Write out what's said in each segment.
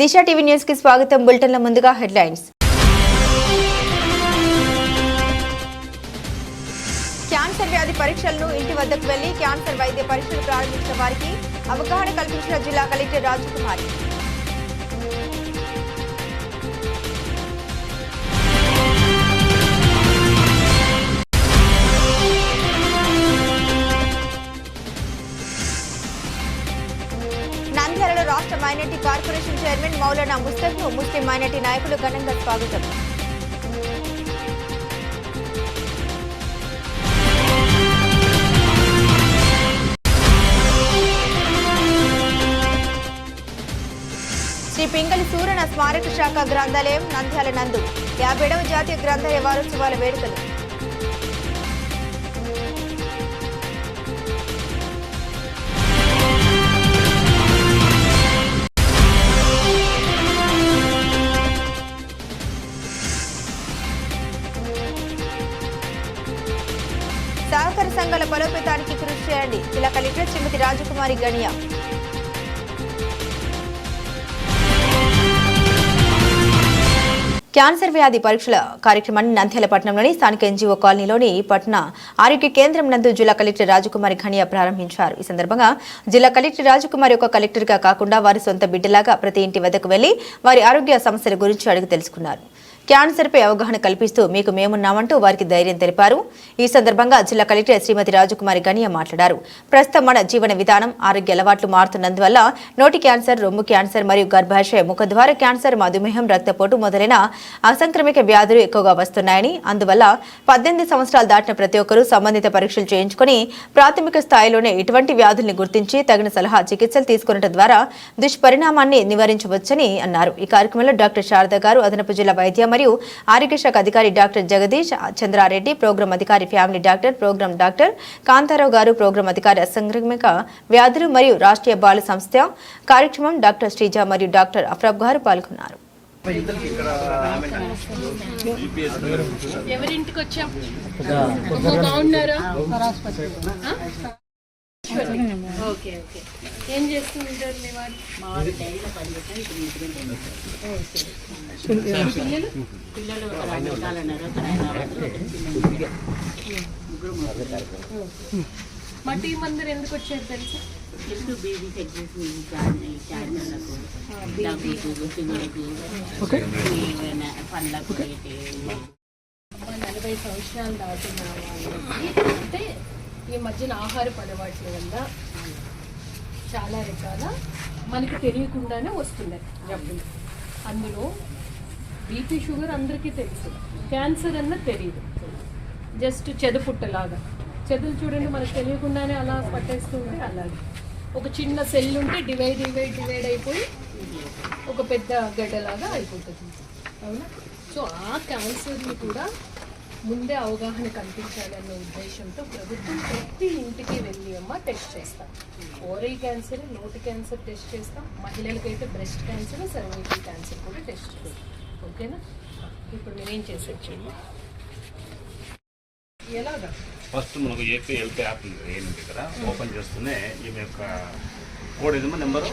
దిశ TV news కి స్వాగతం. బులెటిన్ల ముందుగా హెడ్లైన్స్. క్యాన్సర్ వ్యాధి పరీక్షలను ఇంటి వద్దకు వెళ్లి క్యాన్సర్ వైద్య పరీక్షలు ప్రారంభించిన వారికి అవగాహన కల్పించిన జిల్లా కలెక్టర్ రాజకుమారి. నంద్యాలలో రాష్ట్ర minority corporation chairman Maulana Mustaf ను ముస్లిం మైనార్టీ నాయకులు ఘనంగా స్వాగతం. శ్రీ పింగళి సూరణ స్మారక శాఖ గ్రంథాలయం నంద్యాల నందు 57వ జాతీయ గ్రంథాలయ వారోత్సవాల వేడుకలు. సహకార సంఘాల బలోపేతానికి కృషి చేయండి. జిల్లా కలెక్టర్ శ్రీమతి రాజకుమారి గణియా. క్యాన్సర్ వ్యాధి పరీక్షల కార్యక్రమాన్ని నంద్యాల పట్టణంలోని స్థానిక ఎన్జీఓ కాలనీలోని పట్టణ ఆరోగ్య కేంద్రం నందు జిల్లా కలెక్టర్ రాజకుమారి ఘనియా ప్రారంభించారు. ఈ సందర్భంగా జిల్లా కలెక్టర్ రాజకుమారి ఒక కలెక్టర్గా కాకుండా వారి సొంత బిడ్డలాగా ప్రతి ఇంటి వద్దకు వెళ్లి వారి ఆరోగ్య సమస్యల గురించి అడిగి తెలుసుకున్నారు. క్యాన్సర్పై అవగాహన కల్పిస్తూ మీకు మేమున్నామంటూ వారికి ధైర్యం తెలిపారు. ఈ సందర్భంగా జిల్లా కలెక్టర్ శ్రీమతి రాజకుమారి గణియా మాట్లాడారు. ప్రస్తుతం మన జీవన విధానం, ఆరోగ్య అలవాట్లు మారుతున్నందువల్ల నోటి క్యాన్సర్, రొమ్ము క్యాన్సర్ మరియు గర్భాశయ ముఖద్వార క్యాన్సర్, మధుమేహం, రక్తపోటు మొదలైన అసంక్రమిక వ్యాధులు ఎక్కువగా వస్తున్నాయని, అందువల్ల 18 సంవత్సరాలు దాటిన ప్రతి ఒక్కరూ సంబంధిత పరీక్షలు చేయించుకుని ప్రాథమిక స్థాయిలోనే ఇటువంటి వ్యాధుల్ని గుర్తించి తగిన సలహా చికిత్సలు తీసుకునడం ద్వారా దుష్పరిణామాన్ని నివారించవచ్చని అన్నారు. ఈ కార్యక్రమంలో డాక్టర్ శారద గారు, అదనపు జిల్లా వైద్య మరియు ఆరోగ్య శాఖ అధికారి డాక్టర్ జగదీష్ చంద్రారెడ్డి, ప్రోగ్రాం అధికారి family doctor, program doctor Kantha Rao గారు, ప్రోగ్రాం అధికారి అసంక్రమిక వ్యాధులు మరియు రాష్ట్రీయ బాల సంస్థ కార్యక్రమం డాక్టర్ శ్రీజ మరియు డాక్టర్ అఫ్రబ్ గారు పాల్గొన్నారు. ఎవరింటికి వచ్చాం బాగున్నారా? Okay okay. ఏం చేస్తూ ఉంటారు మీ వారు? పిల్లలు మా టీం అందరు ఎందుకు వచ్చారు తెలుసా? 40 సంవత్సరాలు దాటిన అంటే ఈ మధ్యన ఆహారపు అలవాట్ల వల్ల చాలా రకాల మనకి తెలియకుండానే వస్తున్నాయి జబ్బులు. అందులో బీపీ, షుగర్ అందరికీ తెలుసు, క్యాన్సర్ అన్న తెలియదు. జస్ట్ చెదపుట్టలాగా చెదులు చూడండి, మనకు తెలియకుండానే అలా పట్టేస్తుంటే అలాగే ఒక చిన్న సెల్ ఉంటే డివైడ్ అయిపోయి ఒక పెద్ద గడ్డలాగా అయిపోతుంది. అవునా? సో ఆ క్యాన్సర్ని కూడా ముందే అవగాహన కల్పించాలన్న ఉద్దేశంతో ప్రభుత్వం ప్రతి ఇంటికి వెళ్ళి టెస్ట్ చేస్తాం. ఓరల్ క్యాన్సర్, నోటి క్యాన్సర్ టెస్ట్ చేస్తాం. మహిళలకైతే బ్రెస్ట్ క్యాన్సర్, సర్వైకల్ క్యాన్సర్ కూడా టెస్ట్ చేస్తాం. ఓకేనా? ఇప్పుడు నేనేం చేసేది ఎలాగా? ఫస్ట్ మనకు ఏపీ హెల్త్ యాప్ ఏంటి కదా, ఓపెన్ చేస్తూనే ఈమె యొక్క కోడ్ ఏదమ్మా నెంబరు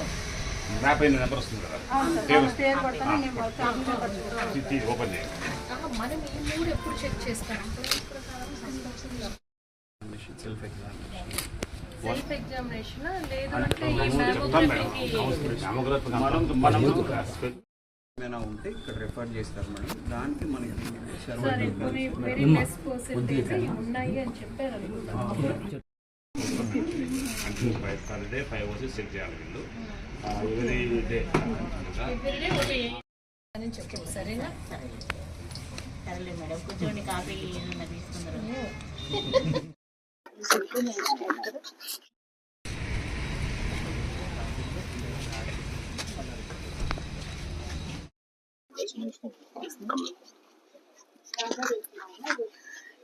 మ్యాప్ అయిన నెంబర్ వస్తుంది కదా, ఓపెన్ చేయండి. మనం ఈ మూడు ఎప్పుడు చెక్ చేస్తాం? సెల్ఫ్ ఎగ్జామినేషన్ లేదు అంటే ఏమైనా ఉంటే ఇక్కడ రిఫర్ చేస్తారు మేడం. దానికి మనకి వెరీ లెస్ పర్సెంటేజ్ ఉన్నాయి అని చెప్పారు. చెక్ చేయాలి వీళ్ళు అని చెప్పారు. సరేనా? సరేలే మేడం, కూర్చోండి. కాఫీ ఏమన్నా తీసుకున్నారు?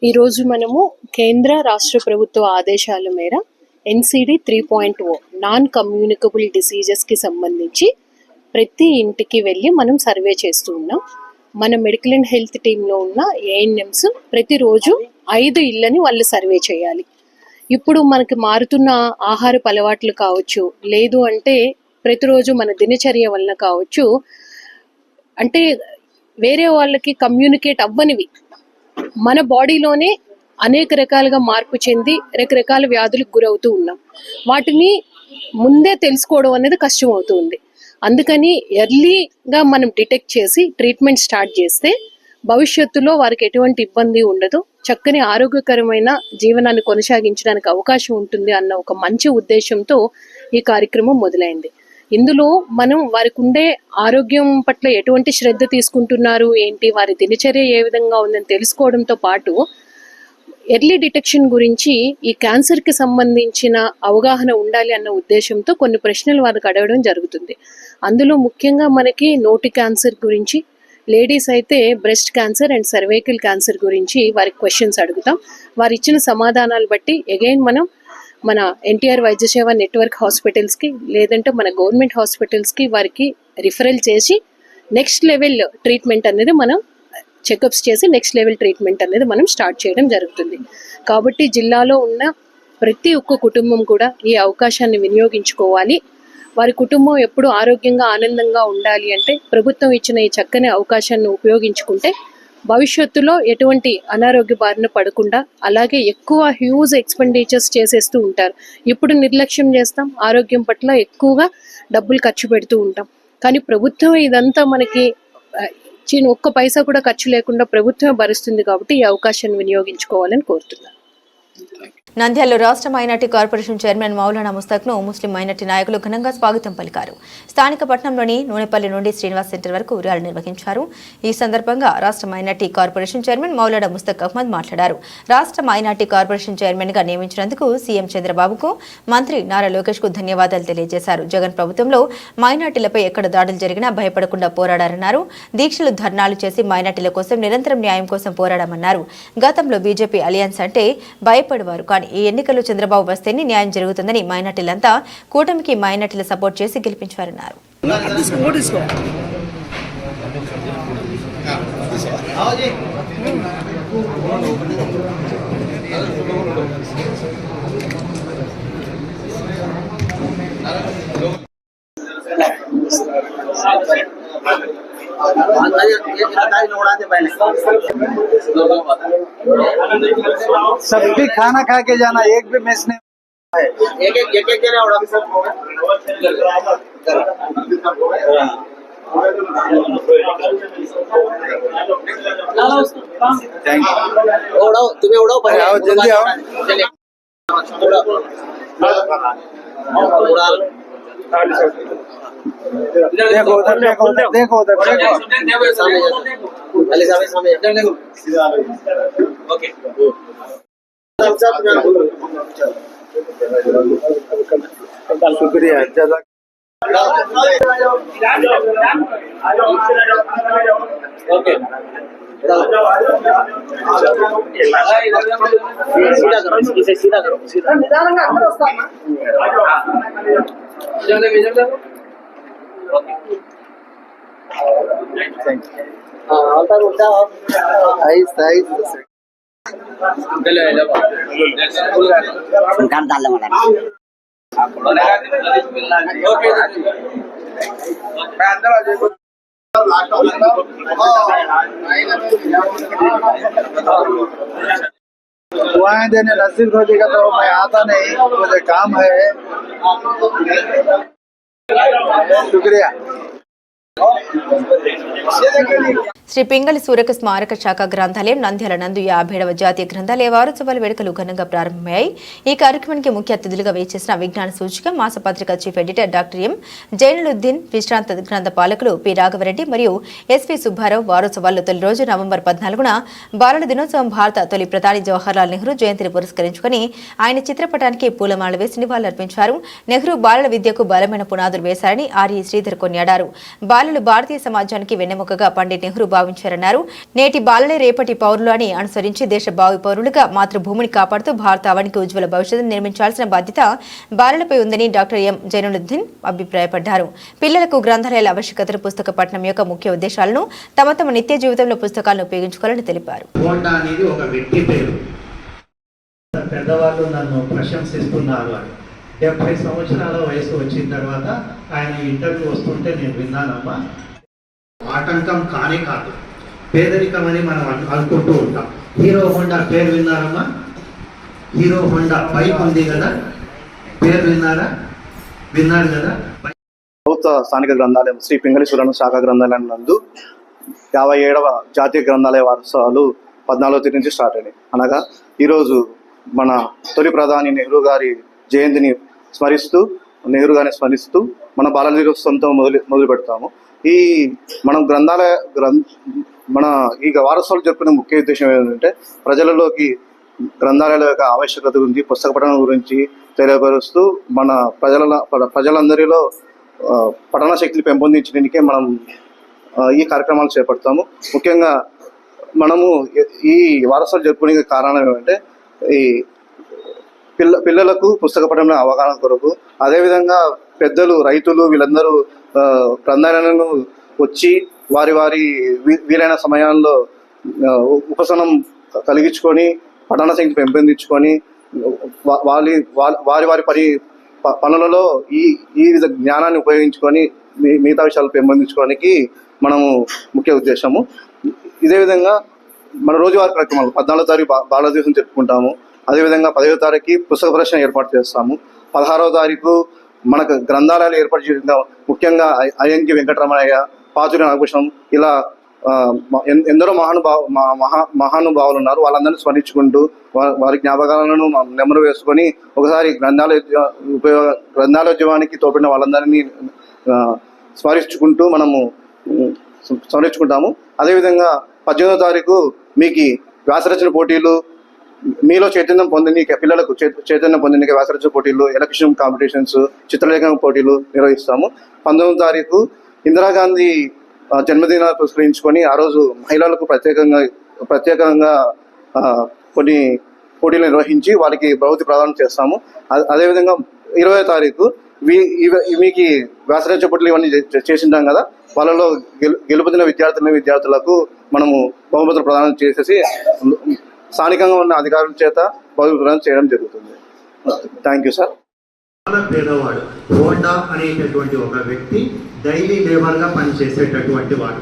ఈరోజు మనము కేంద్ర రాష్ట్ర ప్రభుత్వ ఆదేశాల మేర NCD 3.0 నాన్ కమ్యూనికబుల్ డిసీజెస్కి సంబంధించి ప్రతి ఇంటికి వెళ్ళి మనం సర్వే చేస్తూ ఉన్నాం. మన మెడికల్ అండ్ హెల్త్ టీంలో ఉన్న ANMs ప్రతిరోజు 5 ఇళ్ళని వాళ్ళు సర్వే చేయాలి. ఇప్పుడు మనకి మారుతున్న ఆహారపు అలవాట్లు కావచ్చు, లేదు అంటే ప్రతిరోజు మన దినచర్య వలన కావచ్చు, అంటే వేరే వాళ్ళకి కమ్యూనికేట్ అవ్వనివి మన బాడీలోనే అనేక రకాలుగా మార్పు చెంది రకరకాల వ్యాధులకు గురవుతూ ఉన్నాం. వాటిని ముందే తెలుసుకోవడం అనేది కష్టం అవుతుంది. అందుకని ఎర్లీగా మనం డిటెక్ట్ చేసి ట్రీట్మెంట్ స్టార్ట్ చేస్తే భవిష్యత్తులో వారికి ఎటువంటి ఇబ్బంది ఉండదు, చక్కని ఆరోగ్యకరమైన జీవనాన్ని కొనసాగించడానికి అవకాశం ఉంటుంది అన్న ఒక మంచి ఉద్దేశంతో ఈ కార్యక్రమం మొదలైంది. ఇందులో మనం వారికి ఉండే ఆరోగ్యం పట్ల ఎటువంటి శ్రద్ధ తీసుకుంటున్నారు ఏంటి, వారి దినచర్య ఏ విధంగా ఉందని తెలుసుకోవడంతో పాటు ఎర్లీ డిటెక్షన్ గురించి ఈ క్యాన్సర్కి సంబంధించిన అవగాహన ఉండాలి అన్న ఉద్దేశంతో కొన్ని ప్రశ్నలు వారికి అడగడం జరుగుతుంది. అందులో ముఖ్యంగా మనకి నోటి క్యాన్సర్ గురించి, లేడీస్ అయితే breast cancer and cervical cancer గురించి వారికి క్వశ్చన్స్ అడుగుతాం. వారు ఇచ్చిన సమాధానాలు బట్టి అగైన్ మనం మన ఎన్టీఆర్ వైద్య సేవ నెట్వర్క్ హాస్పిటల్స్కి లేదంటే మన గవర్నమెంట్ హాస్పిటల్స్కి వారికి రిఫరల్ చేసి నెక్స్ట్ లెవెల్ ట్రీట్మెంట్ అనేది మనం చెకప్స్ చేసి నెక్స్ట్ లెవెల్ ట్రీట్మెంట్ అనేది మనం స్టార్ట్ చేయడం జరుగుతుంది. కాబట్టి జిల్లాలో ఉన్న ప్రతి ఒక్క కుటుంబం కూడా ఈ అవకాశాన్ని వినియోగించుకోవాలి. వారి కుటుంబం ఎప్పుడు ఆరోగ్యంగా ఆనందంగా ఉండాలి అంటే ప్రభుత్వం ఇచ్చిన ఈ చక్కని అవకాశాన్ని ఉపయోగించుకుంటే భవిష్యత్తులో ఎటువంటి అనారోగ్య బారిన పడకుండా, అలాగే ఎక్కువ హ్యూజ్ ఎక్స్పెండిచర్స్ చేసేస్తూ ఉంటారు. ఇప్పుడు నిర్లక్ష్యం చేస్తాం, ఆరోగ్యం పట్ల ఎక్కువగా డబ్బులు ఖర్చు పెడుతూ ఉంటాం. కానీ ప్రభుత్వం ఇదంతా మనకి ఒక్క పైసా కూడా ఖర్చు లేకుండా ప్రభుత్వమే భరిస్తుంది. కాబట్టి ఈ అవకాశాన్ని వినియోగించుకోవాలని కోరుతున్నాను. నంద్యాలలో రాష్ట్ర మైనార్టీ కార్పొరేషన్ చైర్మన్ మౌలానా ముస్తాక్ను ముస్లిం మైనార్టీ నాయకులు ఘనంగా స్వాగతం పలికారు. స్థానిక పట్టణంలోని నూనెపల్లి నుండి శ్రీనివాస్ సెంటర్ వరకు ర్యాలీ నిర్వహించారు. ఈ సందర్భంగా రాష్ట్ర minority corporation chairman Maulana Mushtaq Ahmed మాట్లాడారు. రాష్ట్ర మైనార్టీ కార్పొరేషన్ చైర్మన్ గా నియమించినందుకు సీఎం చంద్రబాబుకు, మంత్రి నారా లోకేష్ కు ధన్యవాదాలు తెలియజేశారు. జగన్ ప్రభుత్వంలో మైనార్టీలపై ఎక్కడ దాడులు జరిగినా భయపడకుండా పోరాడారన్నారు. దీక్షలు, ధర్నాలు చేసి మైనార్టీల కోసం నిరంతరం న్యాయం కోసం పోరాడామన్నారు. గతంలో బీజేపీ అలియన్స్ అంటే భయపడేవారు, కానీ ఈ ఎన్నికల్లో చంద్రబాబు వస్తేనే న్యాయం జరుగుతుందని మైనార్టీలంతా కూటమికి మైనార్టీల సపోర్ట్ చేసి గెలిపించారన్నారు. सबकी खाना खा के जाना, एक भी मिस नहीं। एक जने उड़ा थैंक यू। उड़ाओ, तुम्हें उड़ाओ, आओ जल्दी आओ, उड़ा देखो उधर, देखो उधर, देखो उधर, देखो सामने देखो। ओके, शुक्रिया, जज़ाक। ओके, सीधा करो, इसे सीधा करो, सीधा निदानंगा अंदर वस्ताना इधर दुआएं देने नसीब होगा तो मैं आता नहीं, मुझे काम है। शुक्रिया। శ్రీ పింగళి సూరక స్మారక శాఖ గ్రంథాలయం నంద్యాల నందు 57వ జాతీయ గ్రంథాలయ వారోత్సవాల వేడుకలు ఘనంగా ప్రారంభమయ్యాయి. ఈ కార్యక్రమానికి ముఖ్య అతిథులుగా వేచేసిన విజ్ఞాన సూచిక మాసపత్రిక చీఫ్ ఎడిటర్ డాక్టర్ ఎం జైనులుద్దీన్, విశ్రాంత గ్రంథ పాలకులు పి రాఘవరెడ్డి మరియు ఎస్వి సుబ్బారావు వారోత్సవాల్లో తొలి రోజు నవంబర్ 14న బాలల దినోత్సవం భారత తొలి ప్రధాని జవహర్లాల్ నెహ్రూ జయంతిని పురస్కరించుకుని ఆయన చిత్రపటానికి పూలమాల వేసి నివాళులర్పించారు. నెహ్రూ బాలల విద్యకు బలమైన పునాదులు వేశారని ఆర్ఈ శ్రీధర్ కొనియాడారు. బాలలు భారతీయ సమాజానికి వెన్నెముకగా పండిట్ నెహ్రూ భావించారన్నారు. నేటి బాలలే రేపటి పౌరులు అని అనుసరించి దేశ భావి పౌరులుగా మాతృభూమిని కాపాడుతూ భారత అవనికి ఉజ్వల భవిష్యత్తును నిర్మించాల్సిన బాధ్యత బాలలపై ఉందని డాక్టర్ ఎం జైనులుద్దీన్ అభిప్రాయపడ్డారు. పిల్లలకు గ్రంథాలయాల ఆవశ్యకతను, పుస్తక పఠనం యొక్క ముఖ్య ఉద్దేశాలను తమ నిత్య జీవితంలో పుస్తకాలను ఉపయోగించుకోవాలని తెలిపారు. పెద్దవాళ్ళు నన్ను ప్రశంసిస్తున్నారు అని 70 సంవత్సరాల వయసు వచ్చిన తర్వాత ఆయన ఇంటర్వ్యూ వస్తుంటే నేను విన్నానమ్మా. ఆటంకం కానే కాదు, పేదరికం అని మనం అనుకుంటూ ఉంటాం. హీరో హోండా పేరు విన్నారమ్మా? హీరో హోండా బైక్ ఉంది కదా, పేరు విన్నారా? విన్నారు కదా. ప్రభుత్వ స్థానిక గ్రంథాలయం శ్రీ పింగళేశ్వరం శాఖ గ్రంథాలయం నందు 57వ జాతీయ గ్రంథాలయ వారోత్సవాలు 14వ తేదీ నుంచి స్టార్ట్ అయినాయి. అనగా ఈరోజు మన తొలి ప్రధాని నెహ్రూ గారి జయంతిని స్మరిస్తూ మన బాలల దినోత్సవంతో మొదలు పెడతాము. ఈ మనం మన ఈ వారోత్సవాలు జరుపుకునే ముఖ్య ఉద్దేశం ఏంటంటే ప్రజలలోకి గ్రంథాలయాల యొక్క ఆవశ్యకత గురించి, పుస్తక పఠనం గురించి తెలియపరుస్తూ మన ప్రజలందరిలో పఠన శక్తిని పెంపొందించడానికే మనం ఈ కార్యక్రమాలు చేపడతాము. ముఖ్యంగా మనము ఈ వారోత్సవాలు జరుపుకునే కారణం ఏమంటే ఈ పిల్లలకు పుస్తక పఠనం అవగాహన కొరకు, అదేవిధంగా పెద్దలు, రైతులు వీళ్ళందరూ గ్రంథాలయాలను వచ్చి వారి వీలైన సమయాల్లో ఉపశమనం కలిగించుకొని పఠన శక్తి పెంపొందించుకొని వారి పనులలో ఈ విధ జ్ఞానాన్ని ఉపయోగించుకొని మిగతా విషయాలు పెంపొందించుకోవడానికి మనము ముఖ్య ఉద్దేశము. ఇదే విధంగా మన రోజువారీ కార్యక్రమాలు 14వ తారీఖు బాలల దివసం జరుపుకుంటాము. అదేవిధంగా 10వ తారీఖు పుస్తక ప్రదర్శన ఏర్పాటు చేస్తాము. 16వ తారీఖు మనకు గ్రంథాలయాలు ఏర్పాటు చేసిన ముఖ్యంగా అయ్యంకి వెంకటరమణయ్య, పాతురి నాగభూషణం, ఇలా ఎందరో మహానుభావులు ఉన్నారు. వాళ్ళందరినీ స్మరించుకుంటూ వారి జ్ఞాపకాలను నెమరు వేసుకొని ఒకసారి గ్రంథాలయోద్యమానికి తోడ్పడిన వాళ్ళందరినీ స్మరించుకుంటాము. అదేవిధంగా 18వ తారీఖు మీకు వ్యాసరచన పోటీలు, మీలో చైతన్యం పొందిన పిల్లలకు చైతన్యం పొందిన వ్యాసరచన పోటీలు, ఎలక్షన్ కాంపిటీషన్స్, చిత్రలేఖన పోటీలు నిర్వహిస్తాము. 19వ తారీఖు ఇందిరాగాంధీ జన్మదినాన్ని పురస్కరించుకొని ఆ రోజు మహిళలకు ప్రత్యేకంగా కొన్ని పోటీలు నిర్వహించి వారికి బహుమతి ప్రదానం చేస్తాము. అదేవిధంగా 20వ తారీఖు మీకు వ్యాసరచన పోటీలు ఇవన్నీ చేసింటాం కదా, వాళ్ళలో గెలుపొందిన విద్యార్థులకు మనము బహుమతులు ప్రదానం చేసేసి స్థానికంగా ఉన్న అధికారుల చేత బహుమతి ప్రదానం చేయడం జరుగుతుంది. Thank you sir. చాలా పేదవాడు. హోండా అనేటటువంటి ఒక వ్యక్తి డైలీ లేబర్గా పనిచేసేటటువంటి వాడు.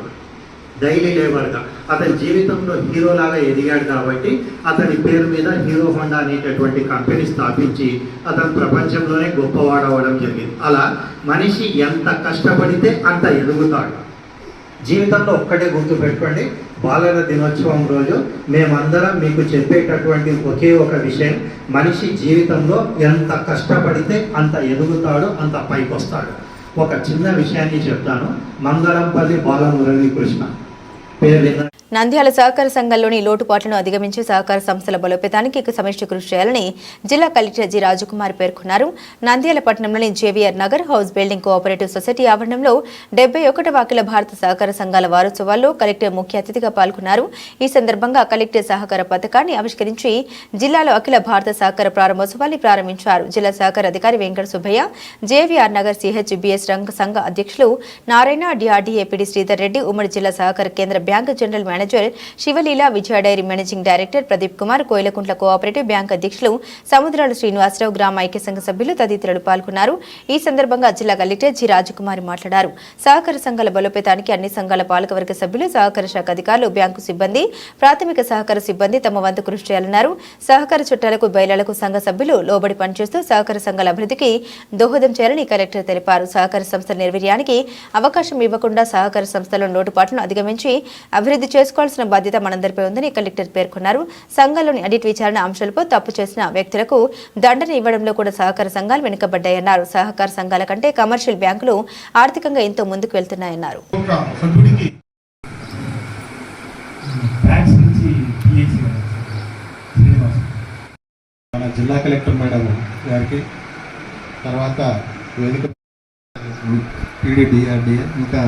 డైలీ లేబర్గా అతని జీవితంలో హీరోలాగా ఎదిగాడు కాబట్టి అతని పేరు మీద హీరో హోండా అనేటటువంటి కంపెనీ స్థాపించి అతను ప్రపంచంలోనే గొప్పవాడవడం జరిగింది. అలా మనిషి ఎంత కష్టపడితే అంత ఎదుగుతాడు. జీవితంలో ఒక్కటే గుర్తుపెట్టుకోండి, బాలల దినోత్సవం రోజు మేమందరం మీకు చెప్పేటటువంటి ఒకే ఒక విషయం, మనిషి జీవితంలో ఎంత కష్టపడితే అంత ఎదుగుతాడు, అంత పైకి వస్తాడు. ఒక చిన్న విషయాన్ని చెప్తాను. మంగళంపల్లి బాలమురళీకృష్ణ పేరు నంద్యాల సహకార సంఘంలోని లోటుపాట్లను అధిగమించి సహకార సంస్థల బలోపేతానికి సమిష్టి కృషి చేయాలని జిల్లా కలెక్టర్ జి రాజకుమార్ పేర్కొన్నారు. నంద్యాల పట్టణంలోని JVR Nagar house building cooperative society ఆవరణంలో 71వ అఖిల భారత సహకార సంఘాల వారోత్సవాల్లో కలెక్టర్ ముఖ్య అతిథిగా పాల్గొన్నారు. ఈ సందర్భంగా కలెక్టర్ సహకార పథకాన్ని ఆవిష్కరించి జిల్లాలో అఖిల భారత సహకార ప్రారంభోత్సవాన్ని ప్రారంభించారు. జిల్లా సహకార అధికారి వెంకట సుబ్బయ్య, జేవీఆర్ నగర్ సిహెచ్బిఎస్ రంగ సంఘ అధ్యక్షులు నారాయణ, డిఆర్డీఏపీడీ శ్రీధర్ రెడ్డి, ఉమ్మడి జిల్లా సహకార కేంద్ర bank general manager Sivaleela, Vijaya dairy managing director Pradeep Kumar, Koilkuntla cooperative bank అధ్యక్షులు సముద్రాల శ్రీనివాసరావు, గ్రామ ఐక్య సంఘ సభ్యులు తదితరులు పాల్గొన్నారు. ఈ సందర్భంగా జిల్లా కలెక్టర్ జి రాజకుమారి మాట్లాడారు. సహకార సంఘాల బలోపేతానికి అన్ని సంఘాల పాలకవర్గ సభ్యులు, సహకార శాఖ అధికారులు, బ్యాంకు సిబ్బంది, ప్రాథమిక సహకార సిబ్బంది తమ వంతు కృషి చేయాలన్నారు. సహకార చట్టాలకు, బయలాలకు సంఘ సభ్యులు లోబడి పనిచేస్తూ సహకార సంఘాల అభివృద్ధికి దోహదం చేయాలని కలెక్టర్ తెలిపారు. సహకార సంస్థల నిర్వీర్యానికి అవకాశం ఇవ్వకుండా సహకార సంస్థల లోటుపాట్లను అధిగమించి అభివృద్ధి చేసుకోవాల్సిన బాధ్యత మనందరిపై ఉందని కలెక్టర్ పేర్కొన్నారు. సంఘంలోని ఆడిట్ విచారణ అంశాలపై తప్పు చేసిన వ్యక్తులకు దండన ఇవ్వడంలో కూడా సహకార సంఘాలు వెనుకబడ్డాయన్నారు. సహకార సంఘాల కంటే కమర్షియల్ బ్యాంకులు ఆర్థికంగా ఎంతో ముందుకు వెళ్తున్నాయన్నారు. జిల్లా కలెక్టర్ మేడం గారికి, తర్వాత వేదిక పీడీడీఆర్డీఏ ఇంకా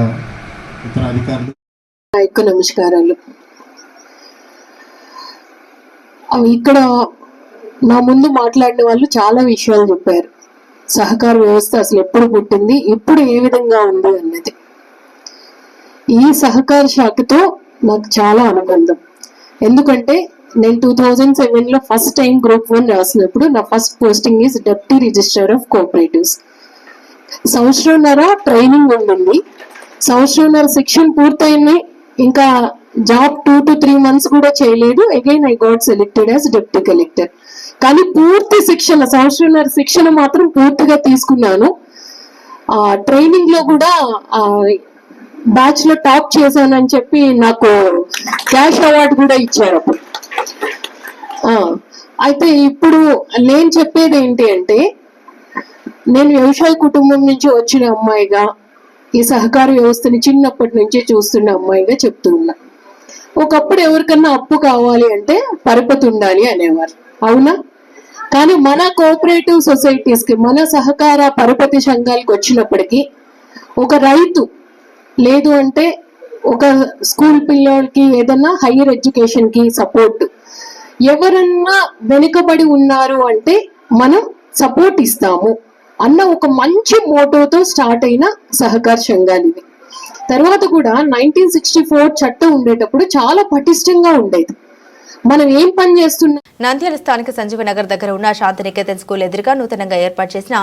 ఇతర అధికారులు నమస్కారాలు. ఇక్కడ నా ముందు మాట్లాడిన వాళ్ళు చాలా విషయాలు చెప్పారు. సహకార వ్యవస్థ అసలు ఎప్పుడు పుట్టింది, ఇప్పుడు ఏ విధంగా ఉంది అన్నది. ఈ సహకార శాఖతో నాకు చాలా అనుబంధం. ఎందుకంటే నేను 2007లో ఫస్ట్ టైం గ్రూప్ 1 రాసినప్పుడు నా first posting is deputy registrar of cooperatives. సంవత్సరంన్నర ట్రైనింగ్ ఉండింది. సంవత్సరంన్నర శిక్షణ పూర్తయింది. ఇంకా జాబ్ 2 to 3 months కూడా చేయలేదు. Again I got selected as deputy collector. కానీ పూర్తి శిక్షణ, సంవత్సరంన్నర శిక్షణ మాత్రం పూర్తిగా తీసుకున్నాను. ట్రైనింగ్ లో కూడా బ్యాచ్ లో టాప్ చేశానని చెప్పి నాకు క్యాష్ అవార్డు కూడా ఇచ్చారు అప్పుడు. అయితే ఇప్పుడు నేను చెప్పేది ఏంటి అంటే, నేను వ్యవసాయ కుటుంబం నుంచి వచ్చిన అమ్మాయిగా, ఈ సహకార వ్యవస్థని చిన్నప్పటి నుంచే చూస్తున్న అమ్మాయిగా చెప్తూ ఉన్నా. ఒకప్పుడు ఎవరికన్నా అప్పు కావాలి అంటే పరపతి ఉండాలి అనేవారు, అవునా? కానీ మన కోఆపరేటివ్ సొసైటీస్ కి, మన సహకార పరపతి సంఘాలకు వచ్చినప్పటికీ ఒక రైతు లేదు అంటే ఒక స్కూల్ పిల్లలకి ఏదన్నా హైయర్ ఎడ్యుకేషన్ కి సపోర్ట్, ఎవరన్నా వెనుకబడి ఉన్నారు అంటే మనం సపోర్ట్ ఇస్తాము అన్న ఒక మంచి మోటోతో స్టార్ట్ అయిన సహకార సంఘాలు ఇవి. తర్వాత కూడా 1964 చట్టం ఉండేటప్పుడు చాలా పటిష్టంగా ఉండేది. మనం ఏం పని చేస్తున్నాం. నంద్యాల స్థానిక సంజీవనగర్ దగ్గర ఉన్న శాంతినికేతన్ స్కూల్ ఎదురుగా నూతనంగా ఏర్పాటు చేసిన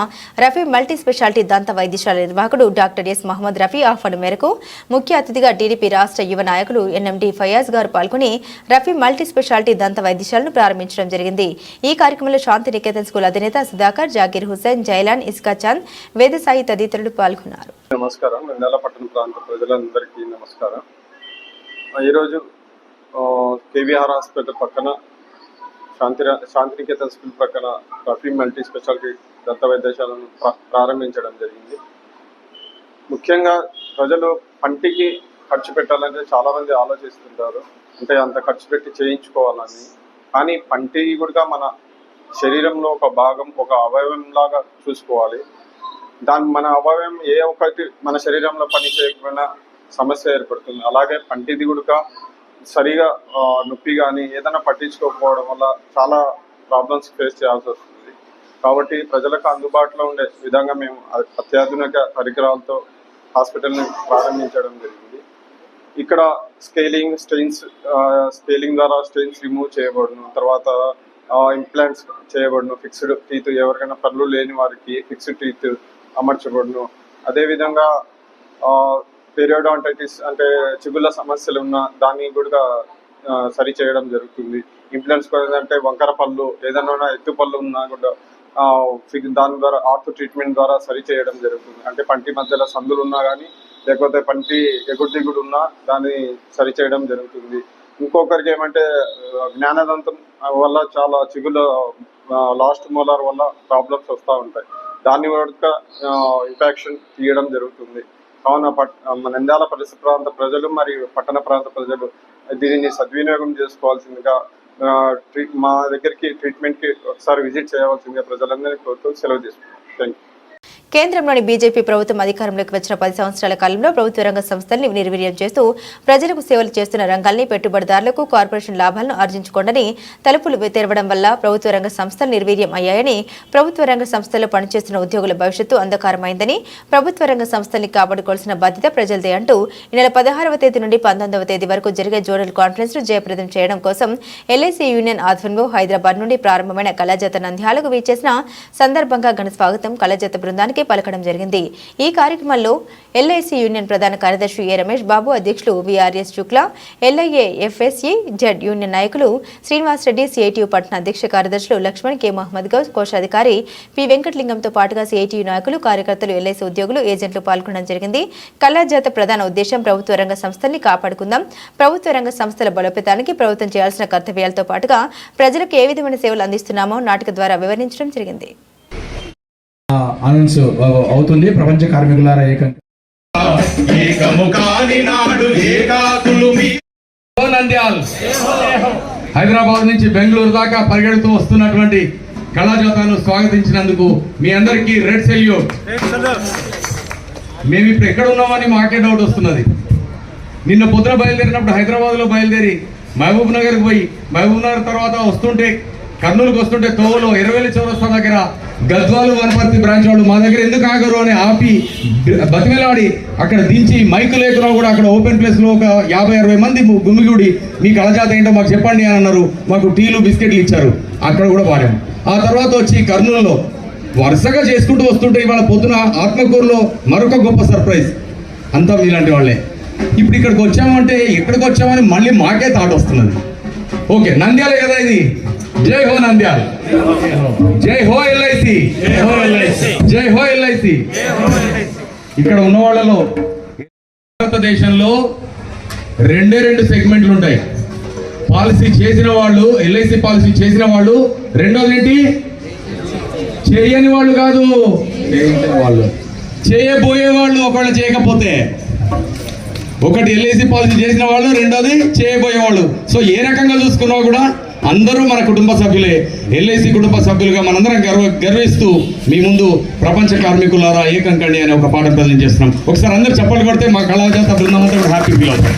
రఫీ మల్టీ స్పెషాలిటీ దంత వైద్యశాల నిర్వాహకుడు డాక్టర్ ఎస్ మహమ్మద్ రఫీ ఆహ్వానం మేరకు ముఖ్య అతిథిగా టీడీపీ రాష్ట్ర యువ నాయకులు ఎన్ఎండి ఫయాజ్ గారు పాల్గొని రఫీ మల్టీ స్పెషాలిటీ దంత వైద్యశాలను ప్రారంభించడం జరిగింది. ఈ కార్యక్రమంలో శాంతినికేతన్ స్కూల్ అధినేత సుధాకర్, జాకీర్ హుస్సేన్, జైలాన్, ఇస్కా చాంద్, వేదసాయి తదితరులు పాల్గొన్నారు. నమస్కారం. నంద్యాల పట్టణ ప్రాంత ప్రజలందరికీ నమస్కారం. ఈరోజు కేవీఆర్ హాస్పిటల్ పక్కన శాంతినికేతన్ స్కూల్ పక్కన రఫీ మల్టీ స్పెషాలిటీ దంత వైద్యశాలను ప్రారంభించడం జరిగింది. ముఖ్యంగా ప్రజలు పంటికి ఖర్చు పెట్టాలంటే చాలామంది ఆలోచిస్తుంటారు, అంటే అంత ఖర్చు పెట్టి చేయించుకోవాలని. కానీ పంటి కూడా మన శరీరంలో ఒక భాగం, ఒక అవయవం లాగా చూసుకోవాలి. మన అవయవం ఏ ఒక్కటి మన శరీరంలో పని చేయకపోయినా సమస్య ఏర్పడుతుంది. అలాగే పంటిది కూడా సరిగా నొప్పి కానీ ఏదైనా పట్టించుకోకపోవడం వల్ల చాలా ప్రాబ్లమ్స్ ఫేస్ చేయాల్సి వస్తుంది. కాబట్టి ప్రజలకు అందుబాటులో ఉండే విధంగా మేము అత్యాధునిక పరికరాలతో హాస్పిటల్ని ప్రారంభించడం జరిగింది. ఇక్కడ స్కేలింగ్ ద్వారా స్టెయిన్స్ రిమూవ్ చేయబడును, తర్వాత ఇంప్లాంట్స్ చేయబడును, ఫిక్స్డ్ టీత్, ఎవరికైనా పళ్ళు లేని వారికి ఫిక్స్డ్ టీత్ అమర్చబడును. అదేవిధంగా పెరియోడాంటైటిస్ అంటే చిగుళ్ళ సమస్యలు ఉన్న దాన్ని కూడా సరి చేయడం జరుగుతుంది. ఇంప్లాంట్స్ అంటే వంకర పళ్ళు, ఏదైనా ఎత్తు పళ్ళు ఉన్నా కూడా దాని ద్వారా ఆర్థో ట్రీట్మెంట్ ద్వారా సరి చేయడం జరుగుతుంది. అంటే పంటి మధ్యలో సందులు ఉన్నా కానీ, లేకపోతే పంటి ఎగుడు దిగుడు ఉన్నా దాన్ని సరి చేయడం జరుగుతుంది. ఇంకొకరికి ఏమంటే జ్ఞానదంతం వల్ల చాలా చిగుళ్ళ లాస్ట్ మోలార్ వల్ల ప్రాబ్లమ్స్ వస్తూ ఉంటాయి. దాన్ని కూడా ఇన్ఫెక్షన్ తీయడం జరుగుతుంది. కావున నంద్యాల పరిసర ప్రాంత ప్రజలు మరియు పట్టణ ప్రాంత ప్రజలు దీనిని సద్వినియోగం చేసుకోవాల్సిందిగా, మా దగ్గరికి ట్రీట్మెంట్కి ఒకసారి విజిట్ చేయవలసిందిగా ప్రజలందరినీ కోరుతూ సెలవు తీసుకుంటాం. Thank you. కేంద్రంలోని బీజేపీ ప్రభుత్వం అధికారంలోకి వచ్చిన 10 సంవత్సరాల కాలంలో ప్రభుత్వ రంగ సంస్థల్ని నిర్వీర్యం చేస్తూ ప్రజలకు సేవలు చేస్తున్న రంగాల్ని పెట్టుబడిదారులకు కార్పొరేషన్ లాభాలను ఆర్జించుకోండని తలుపులు తెరవడం వల్ల ప్రభుత్వ రంగ సంస్థలు నిర్వీర్యం అయ్యాయని, ప్రభుత్వ రంగ సంస్థల్లో పనిచేస్తున్న ఉద్యోగుల భవిష్యత్తు అంధకారమైందని, ప్రభుత్వ రంగ సంస్థల్ని కాపాడుకోవాల్సిన బాధ్యత ప్రజలదే అంటూ ఈ నెల 16వ తేదీ నుండి 19వ తేదీ వరకు జరిగే జోనల్ కాన్ఫరెన్స్ ను జయప్రదం చేయడం కోసం ఎల్ఐసి యూనియన్ ఆధ్వర్యంలో హైదరాబాద్ నుండి ప్రారంభమైన కళాజాత నంద్యాలకు వీచేసిన సందర్భంగా ఘన స్వాగతం కళాజాత బృందానికి పలకడం జరిగింది. ఈ కార్యక్రమంలో ఎల్ఐసి యూనియన్ ప్రధాన కార్యదర్శి ఏ రమేష్ బాబు, అధ్యక్షులు VRS Shukla, LIA FSA Z union నాయకులు శ్రీనివాస్ రెడ్డి, సిఐటియు పట్టణ అధ్యక్ష కార్యదర్శులు లక్ష్మణ్, కె మహమ్మద్ గౌజ్, కోశాధికారి పి వెంకటలింగంతో పాటుగా సిఐటియు నాయకులు, కార్యకర్తలు, ఎల్ఐసి ఉద్యోగులు, ఏజెంట్లు పాల్గొనడం జరిగింది. కళాజాత ప్రధాన ఉద్దేశం ప్రభుత్వ రంగ సంస్థల్ని కాపాడుకుందాం, ప్రభుత్వ రంగ సంస్థల బలోపేతానికి ప్రభుత్వం చేయాల్సిన కర్తవ్యాలతో పాటుగా ప్రజలకు ఏ విధమైన సేవలు అందిస్తున్నామో నాటక ద్వారా వివరించడం జరిగింది. అనౌన్స్ అవుతుంది. ప్రపంచ కార్మికులారా హైదరాబాద్ నుంచి బెంగళూరు దాకా పరిగెడుతూ వస్తున్నటువంటి కళాజాతను స్వాగతించినందుకు మీ అందరికీ రెడ్ సెల్యూట్. మేము ఇప్పుడు ఎక్కడ ఉన్నామని మాకే డౌట్ వస్తున్నది. నిన్న పొద్దున బయలుదేరినప్పుడు హైదరాబాద్లో బయలుదేరి మహబూబ్ నగర్కి పోయి, మహబూబ్ నగర్ తర్వాత వస్తుంటే కర్నూలుకు వస్తుంటే తోవలో 20 చౌరస్తా దగ్గర గద్వాలు వనపర్తి బ్రాంచ్ వాళ్ళు మా దగ్గర ఎందుకు ఆగరు అని ఆపి బతిమలాడి అక్కడ దించి మైకు లేకున్నా కూడా అక్కడ ఓపెన్ ప్లేస్లో ఒక 50-60 మంది గుమిగూడి మీ కళజాత ఏంటో మాకు చెప్పండి అని అన్నారు. మాకు టీలు బిస్కెట్లు ఇచ్చారు, అక్కడ కూడా పాడాం. ఆ తర్వాత వచ్చి కర్నూలులో వరుసగా చేసుకుంటూ వస్తుంటే ఇవాళ పొద్దున ఆత్మకూరులో మరొక గొప్ప సర్ప్రైజ్. అంతా మీలాంటి వాళ్ళే. ఇప్పుడు ఇక్కడికి వచ్చామంటే ఎక్కడికి వచ్చామని మళ్ళీ మాకే థాట్ వస్తున్నది. ఓకే, నంద్యాల కదా ఇది. జై హో నంద్యాల, జై హో ఎల్ఐసి, జై హో ఎల్ఐసి. ఇక్కడ ఉన్న వాళ్ళలో భారతదేశంలో 2 సెగ్మెంట్లు ఉంటాయి. పాలసీ చేసిన వాళ్ళు, ఎల్ఐసి పాలసీ చేసిన వాళ్ళు, రెండోది ఏంటి, చేయని వాళ్ళు కాదు, చేయించిన వాళ్ళు. చేయబోయే వాళ్ళు ఒకళ్ళు చేయకపోతే, ఒకటి ఎల్ఐసి పాలసీ చేసిన వాళ్ళు, రెండోది చేయబోయే వాళ్ళు. సో ఏ రకంగా చూసుకున్నా కూడా అందరూ మన కుటుంబ సభ్యులే. ఎల్ఐసి కుటుంబ సభ్యులుగా మనందరం గర్విస్తూ మీ ముందు ప్రపంచ కార్మికులారా ఏకం కండి అనే ఒక పాట ప్రజెంట్ చేస్తున్నాం. ఒకసారి అందరూ చప్పట్లు కొడితే మా కళాజాత బృందం అంతా కూడా హ్యాపీ ఫీల్ అవుతాం.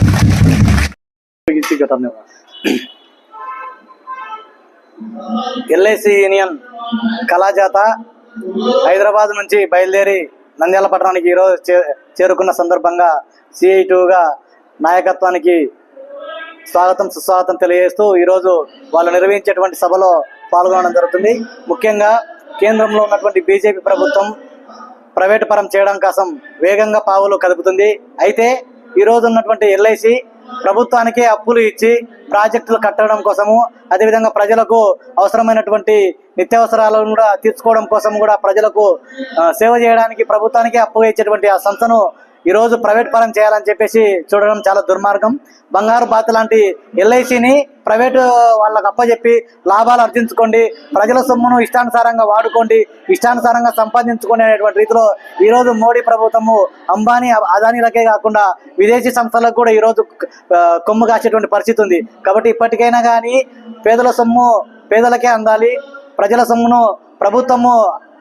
ఎల్ఐసి యూనియన్ కళాజాత హైదరాబాద్ నుంచి బయలుదేరి నంద్యాల పట్టణానికి ఈరోజు చేరుకున్న సందర్భంగా CI2గా నాయకత్వానికి స్వాగతం సుస్వాగతం తెలియజేస్తూ ఈరోజు వాళ్ళు నిర్వహించేటువంటి సభలో పాల్గొనడం జరుగుతుంది. ముఖ్యంగా కేంద్రంలో ఉన్నటువంటి బీజేపీ ప్రభుత్వం ప్రైవేటు పరం చేయడం కోసం వేగంగా పావులు కదుపుతుంది. అయితే ఈరోజు ఉన్నటువంటి ఎల్ఐసి ప్రభుత్వానికే అప్పులు ఇచ్చి ప్రాజెక్టులు కట్టడం కోసము, అదేవిధంగా ప్రజలకు అవసరమైనటువంటి నిత్యావసరాలను కూడా తీర్చుకోవడం కోసం కూడా ప్రజలకు సేవ చేయడానికి ప్రభుత్వానికే అప్పుగా ఇచ్చేటువంటి ఆ సంస్థను ఈరోజు ప్రైవేట్ పరం చేయాలని చెప్పేసి చూడడం చాలా దుర్మార్గం. బంగారు బాత లాంటి ఎల్ఐసిని ప్రైవేటు వాళ్ళకు అప్పచెప్పి లాభాలు ఆర్జించుకోండి, ప్రజల సొమ్మును ఇష్టానుసారంగా వాడుకోండి, ఇష్టానుసారంగా సంపాదించుకోండి అనేటువంటి రీతిలో ఈరోజు మోడీ ప్రభుత్వము అంబానీ అదానీలకే కాకుండా విదేశీ సంస్థలకు కూడా ఈరోజు కొమ్ము కాసేటువంటి పరిస్థితి ఉంది. కాబట్టి ఇప్పటికైనా కానీ పేదల సొమ్ము పేదలకే అందాలి, ప్రజల సొమ్మును ప్రభుత్వము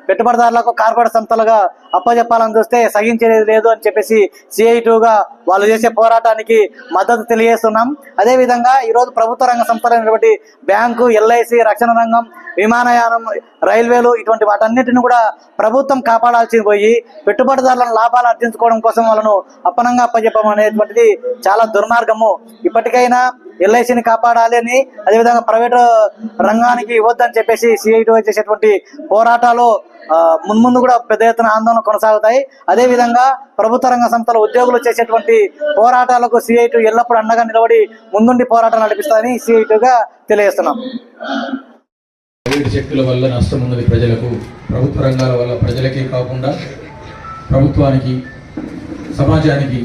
పెట్టుబడిదారులకు కార్పొరేట్ సంస్థలుగా అప్పచెప్పాలని చూస్తే సహించేది లేదు అని చెప్పేసి CI2గా వాళ్ళు చేసే పోరాటానికి మద్దతు తెలియజేస్తున్నాం. అదేవిధంగా ఈరోజు ప్రభుత్వ రంగ సంస్థలైనటువంటి బ్యాంకు, ఎల్ఐసి, రక్షణ రంగం, విమానయానం, రైల్వేలు ఇటువంటి వాటన్నిటిని కూడా ప్రభుత్వం కాపాడాల్సి పోయి పెట్టుబడిదారులను లాభాలు ఆర్జించుకోవడం కోసం వాళ్ళను అప్పనంగా అప్పచెప్పడం అనేటువంటిది చాలా దుర్మార్గము. ఇప్పటికైనా ఎల్ఐసిని కాపాడాలి అని, అదేవిధంగా ప్రైవేటు రంగానికి ఇవ్వద్దని చెప్పేసి CI2 చేసేటువంటి పోరాటాలు మున్ముందు కూడా పెద్ద ఎత్తున ఆందోళన కొనసాగుతాయి. అదేవిధంగా ప్రభుత్వ రంగ సంస్థల ఉద్యోగులు చేసేటువంటి పోరాటాలకు CI2 ఎల్లప్పుడూ అండగా నిలబడి ముందుండి పోరాటం నడిపిస్తారని CI2గా తెలియజేస్తున్నాం. ప్రైవేటు శక్తుల వల్ల నష్టం ఉన్నది ప్రజలకు, ప్రభుత్వ రంగాల వల్ల ప్రజలకే కాకుండా ప్రభుత్వానికి, సమాజానికి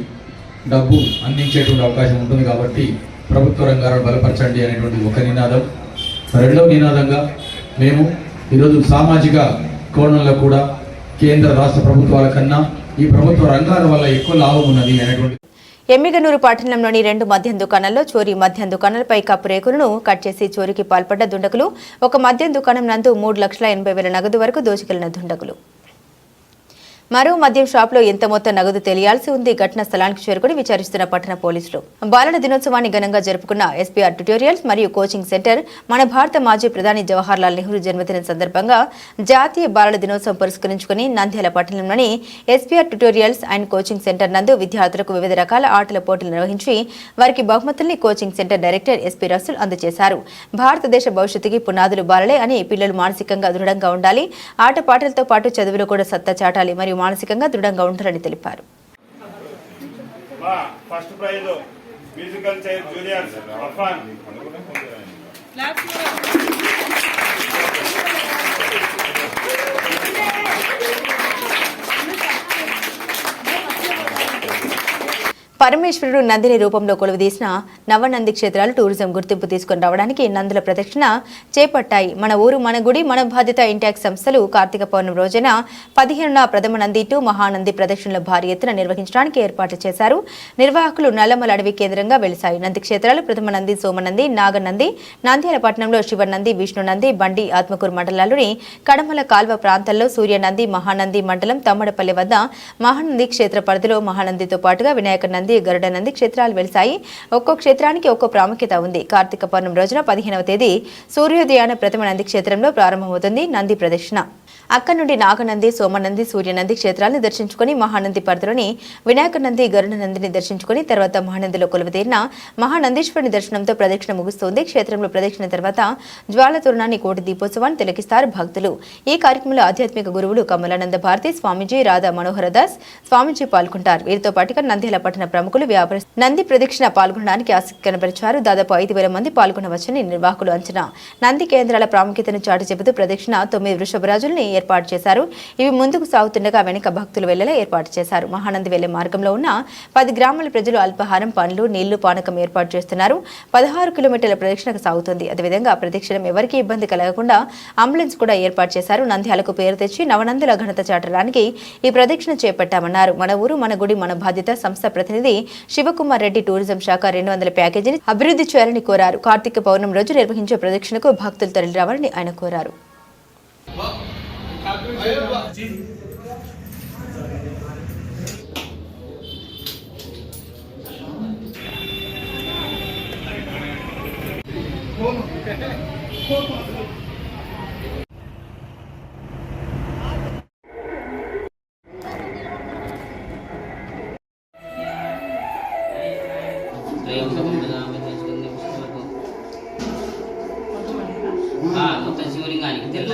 డబ్బు అందించేటువంటి అవకాశం ఉంటుంది. కాబట్టి ప్రభుత్వ రంగాలను బలపరచండి అనేటువంటి ఒక నినాదం. రెండవ నినాదంగా మేము ఈరోజు సామాజిక కోణంలో కూడా కేంద్ర రాష్ట్ర ప్రభుత్వాల కన్నా ఈ ప్రభుత్వ రంగాల వల్ల ఎక్కువ లాభం ఉన్నది అనేటువంటి. ఎమ్మిగనూరు పట్టణంలోని 2 మద్యం దుకాణాల్లో చోరీ. మద్యం దుకాణాలపై కప్పు రేకులను కట్ చేసి చోరీకి పాల్పడ్డ దుండగులు. ఒక మద్యం దుకాణం నందు 3,80,000 నగదు వరకు దోచుకెళ్లిన దుండగులు. మరో మద్యం షాప్లో ఎంత మొత్తం నగదు తెలియాల్సి ఉంది. ఘటనా స్థలానికి చేరుకుని విచారిస్తున్న పట్టణ పోలీసులు. బాలల దినోత్సవాన్ని ఘనంగా జరుపుకున్న SPR ట్యుటోరియల్స్ మరియు కోచింగ్ సెంటర్ మన భారత మాజీ ప్రధాని జవహర్లాల్ నెహ్రూ జన్మదినం సందర్భంగా జాతీయ బాలల దినోత్సవం పురస్కరించుకుని నంద్యాల పట్టణంలోని SPR tutorials and coaching centre నందు విద్యార్థులకు వివిధ రకాల ఆటల పోటీలు నిర్వహించి వారికి బహుమతుల్ని coaching centre director SP Rasool అందజేశారు. భారతదేశ భవిష్యత్తుకి పునాదులు బాలలే అని పిల్లలు మానసికంగా దృఢంగా ఉండాలి, ఆటపాటలతో పాటు చదువులో కూడా సత్తా చాటాలి మరియు మానసికంగా దృఢంగా ఉంటారని తెలిపారు. First prize musical chair juniors Afan. పరమేశ్వరుడు నందిని రూపంలో కొలువుదీసిన నవనంది క్షేత్రాలు టూరిజం గుర్తింపు తీసుకుని రావడానికి నందుల ప్రదక్షిణ చేపట్టాయి. మన ఊరు మన గుడి మన బాధ్యత ఇంటాక్స్ సంస్థలు కార్తీక పౌర్ణమి రోజున 15న ప్రథమ నంది టు మహానంది ప్రదక్షిణలు భారీ ఎత్తున నిర్వహించడానికి ఏర్పాట్లు చేశారు. నిర్వాహకులు నల్లమల అడవి కేంద్రంగా వెలిశాయి. నంది క్షేత్రాలు ప్రథమ నంది, సోమనంది, నాగనంది, నంద్యాల పట్టణంలో శివనంది, విష్ణునంది, బండి, ఆత్మకూరు మండలాల్లోని కడమల కాల్వ ప్రాంతాల్లో సూర్యనంది, మహానంది మండలం తమ్మడపల్లి వద్ద మహానంది క్షేత్ర పరిధిలో మహానందితో పాటుగా వినాయక నంది, గరుడ నంది క్షేత్రాలు వెలిశాయి. ఒక్కో క్షేత్రానికి ఒక్కో ప్రాముఖ్యత ఉంది. కార్తీక పౌర్ణమి రోజున 15వ తేదీ సూర్యోదయాన ప్రథమ నంది క్షేత్రంలో ప్రారంభమవుతుంది నంది ప్రదక్షిణ. అక్కడి నుండి నాగనంది, సోమనంది, సూర్యనంది క్షేత్రాలను దర్శించుకుని మహానంది పరిధిలోని వినాయక నంది, గరుడ నందిని దర్శించుకుని తర్వాత మహానందిలో కొలువుతీరిన మహానందీశ్వరుని దర్శనంతో ప్రదక్షిణ ముగుస్తుంది. క్షేత్రంలో ప్రదక్షిణ తర్వాత జ్వాల తోరణాన్ని కోటి దీపోత్సవాన్ని తిలకిస్తారు భక్తులు. ఈ కార్యక్రమంలో ఆధ్యాత్మిక గురువులు కమలానంద భారతి స్వామీజీ, రాధా మనోహర దాస్ స్వామీజీ పాల్గొంటారు. వీరితో పాటుగా నంద్యాల పట్టణ ప్రముఖులు, వ్యాపార నంది ప్రదక్షిణ పాల్గొనడానికి ఆసక్తి కనబరిచారు. దాదాపు 5,000 మంది పాల్గొనవచ్చని నిర్వాహకులు అంచనా. నంది కేంద్రాల ప్రాముఖ్యతను చాటి చెబుతూ ప్రదక్షిణ 9 వృషభరాజుల్ని ఏర్పాటు చేశారు. ఇవి ముందుకు సాగుతుండగా వెనుక భక్తులు వెళ్లేలా ఏర్పాటు చేశారు. మహానంది వెళ్లే మార్గంలో ఉన్న 10 గ్రామాల ప్రజలు అల్పాహారం, పండ్లు, నీళ్లు, పానకం ఏర్పాటు చేస్తున్నారు. 16 కిలోమీటర్ల ప్రదక్షిణకు సాగుతుంది. అదేవిధంగా ప్రదక్షిణం ఎవరికీ ఇబ్బంది కలగకుండా అంబులెన్స్ కూడా ఏర్పాటు చేశారు. నంద్యాలకు పేరు తెచ్చి నవనందుల ఘనత చాటడానికి ఈ ప్రదక్షిణ చేపట్టామన్నారు. మన ఊరు మన గుడి మన బాధ్యత సంస్థ ప్రతినిధి శివకుమార్ రెడ్డి టూరిజం శాఖ 200 ప్యాకేజీని అభివృద్ధి చేయాలని కోరారు. కార్తీక పౌర్ణమి రోజు నిర్వహించే ప్రదక్షిణకు భక్తులు తరలిరావాలని ఆయన కోరారు. మొత్తం శివలింగానికి తెల్ల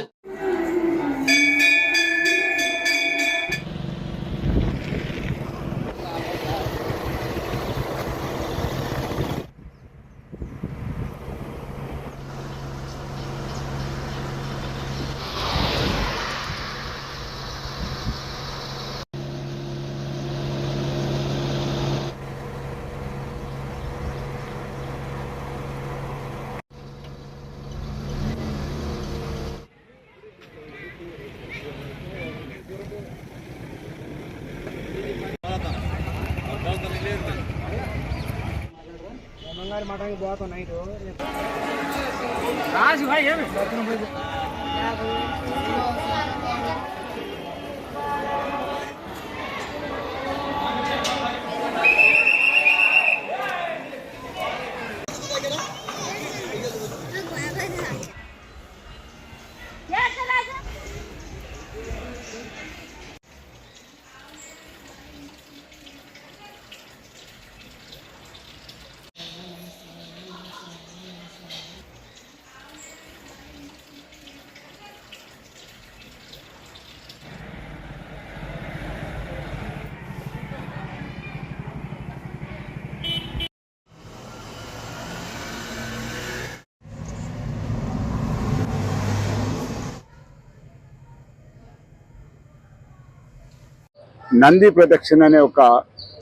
నంది ప్రదక్షిణ అనే ఒక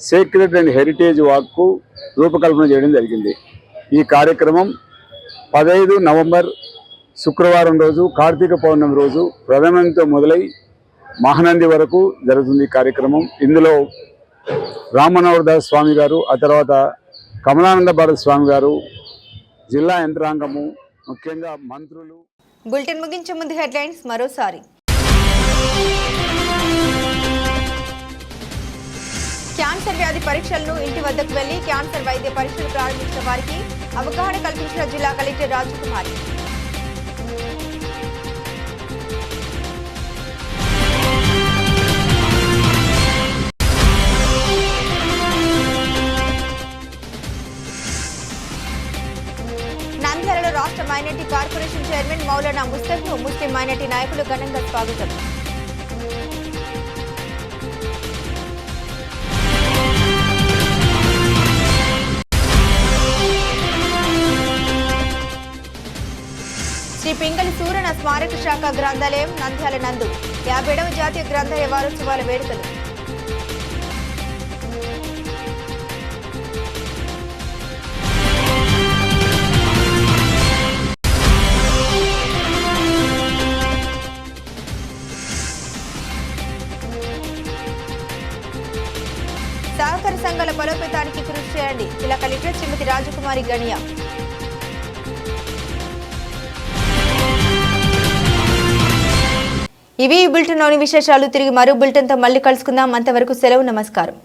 సేక్రెడ్ అండ్ హెరిటేజ్ వాక్కు రూపకల్పన చేయడం జరిగింది. ఈ కార్యక్రమం 15 నవంబర్ శుక్రవారం రోజు కార్తీక పౌర్ణమి రోజు ప్రథమంతో మొదలై మహానంది వరకు జరుగుతుంది ఈ కార్యక్రమం. ఇందులో రామనోహర్ దాస్ స్వామి గారు, ఆ తర్వాత కమలానంద భారతి స్వామి గారు, జిల్లా యంత్రాంగము, ముఖ్యంగా మంత్రులు. బులెటిన్ ముగించే ముందు హెడ్లైన్స్ మరోసారి. క్యాన్సర్ వ్యాధి పరీక్షలను ఇంటి వద్దకు వెళ్లి క్యాన్సర్ వైద్య పరీక్షలు ప్రారంభించిన వారికి అవగాహన కల్పించిన జిల్లా కలెక్టర్ రాజకుమారి. నంద్యాలలో రాష్ట్ర మైనార్టీ కార్పొరేషన్ చైర్మన్ మౌలానా ముస్తఫ్ను ముస్లిం మైనార్టీ నాయకులు ఘనంగా స్వాగతం. శ్రీ పింగళి సూరణ స్మారక శాఖ గ్రంథాలయం నంద్యాల నందు 57వ జాతీయ గ్రంథాలయ వారోత్సవాల వేడుకలు. సహకార సంఘాల బలోపేతానికి కృషి చేయండి జిల్లా కలెక్టర్ శ్రీమతి రాజకుమారి గణియా. ఇవి ఈ బులెటిన్లోని విశేషాలు. తిరిగి మరో బులెటిన్తో మళ్ళీ కలుసుకుందాం. అంతవరకు సెలవు. నమస్కారం.